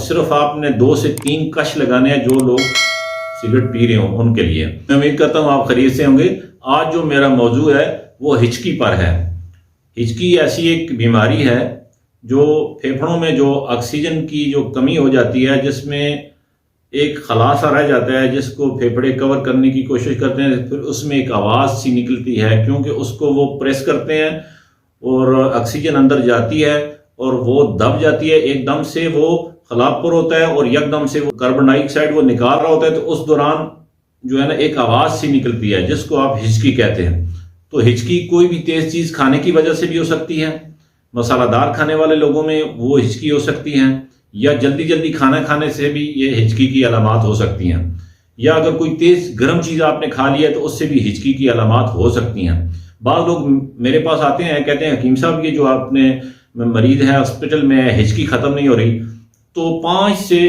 सिर्फ आपने 2 से 3 कश लगाने हैं जो लोग सिगरेट पी रहे हों उनके लिए। मैं उम्मीद करता हूँ आप खैरियत से होंगे। आज जो मेरा मौजू है वो हिचकी पर है। हिचकी ऐसी एक बीमारी है जो फेफड़ों में जो ऑक्सीजन की जो कमी हो जाती है, जिसमें एक खलासा रह जाता है जिसको फेफड़े कवर करने की कोशिश करते हैं, फिर उसमें एक आवाज़ सी निकलती है क्योंकि उसको वो प्रेस करते हैं और ऑक्सीजन अंदर जाती है और वो दब जाती है। एकदम से वो खलापुर होता है और एकदम से वो कार्बन डाइऑक्साइड वो निकाल रहा होता है, तो उस दौरान जो है ना एक आवाज़ सी निकलती है जिसको आप हिचकी कहते हैं। तो हिचकी कोई भी तेज़ चीज़ खाने की वजह से भी हो सकती है, मसालादार खाने वाले लोगों में वो हिचकी हो सकती है, या जल्दी जल्दी खाना खाने से भी ये हिचकी की अलामात हो सकती हैं, या अगर कोई तेज़ गर्म चीज़ आपने खा लिया तो उससे भी हिचकी की अलामात हो सकती हैं। बाद लोग मेरे पास आते हैं, कहते हैं हकीम साहब ये जो आपने मरीज है हॉस्पिटल में हिचकी ख़त्म नहीं हो रही, तो 5 से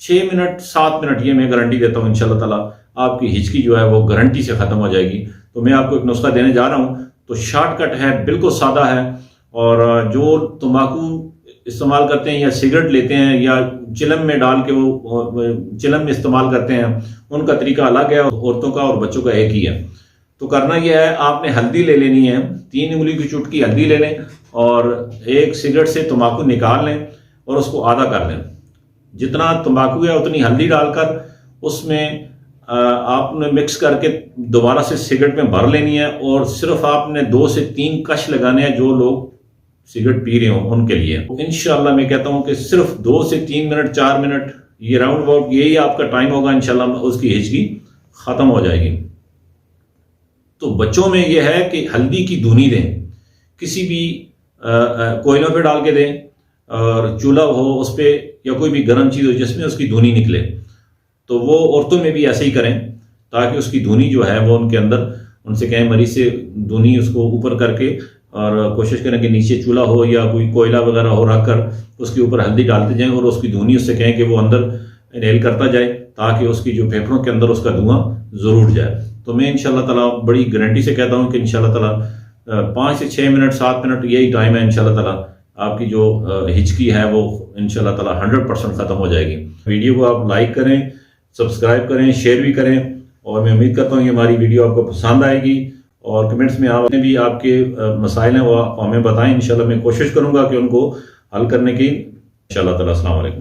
6 मिनट 7 मिनट ये मैं गारंटी देता हूँ इंशाल्लाह ताला आपकी हिचकी जो है वो गारंटी से ख़त्म हो जाएगी। तो मैं आपको एक नुस्खा देने जा रहा हूँ, तो शॉर्टकट है, बिल्कुल सादा है, और जो तंबाकू इस्तेमाल करते हैं या सिगरेट लेते हैं या चिलम में डाल के वो चिलम में इस्तेमाल करते हैं, उनका तरीका अलग है, औरतों का और बच्चों का एक ही है। तो करना यह है, आपने हल्दी ले लेनी है, 3 उंगली की चुटकी हल्दी ले लें और एक सिगरेट से तंबाकू निकाल लें और उसको आधा कर लें। जितना तंबाकू है उतनी हल्दी डालकर उसमें आपने मिक्स करके दोबारा से सिगरेट में भर लेनी है, और सिर्फ आपने 2 से 3 कश लगाने हैं जो लोग सिगरेट पी रहे हो उनके लिए। इंशाल्लाह मैं कहता हूं कि सिर्फ 2 से 3 मिनट 4 मिनट ये राउंड अबाउट यही आपका टाइम होगा, इंशाल्लाह उसकी हिचकी खत्म हो जाएगी। तो बच्चों में यह है कि हल्दी की धुनी दें, किसी भी कोयलों पे डाल के दें, और चूल्हा हो उस पर या कोई भी गर्म चीज़ हो जिसमें उसकी धुनी निकले, तो वो औरतों में भी ऐसे ही करें ताकि उसकी धुनी जो है वो उनके अंदर, उनसे कहें मरीज से धुनी उसको ऊपर करके, और कोशिश करें कि नीचे चूल्हा हो या कोई कोयला वगैरह हो रख कर उसके ऊपर हल्दी डालते जाएं और उसकी धुनी उससे कहें कि वो अंदर इनहेल करता जाए ताकि उसकी जो फेफड़ों के अंदर उसका धुआं ज़रूर जाए। तो मैं इंशाल्लाह ताला बड़ी गारंटी से कहता हूँ कि इंशाल्लाह ताला 5 से 6 मिनट 7 मिनट यही टाइम है, इंशाल्लाह ताला आपकी जो हिचकी है वो इंशाल्लाह ताला 100% ख़त्म हो जाएगी। वीडियो को आप लाइक करें, सब्सक्राइब करें, शेयर भी करें, और मैं उम्मीद करता हूँ कि हमारी वीडियो आपको पसंद आएगी। और कमेंट्स में आपने भी आपके मसाइल हैं वो हमें बताएं, इंशाल्लाह मैं कोशिश करूँगा कि उनको हल करने की। इंशाल्लाह ताला। अस्सलाम वालेकुम।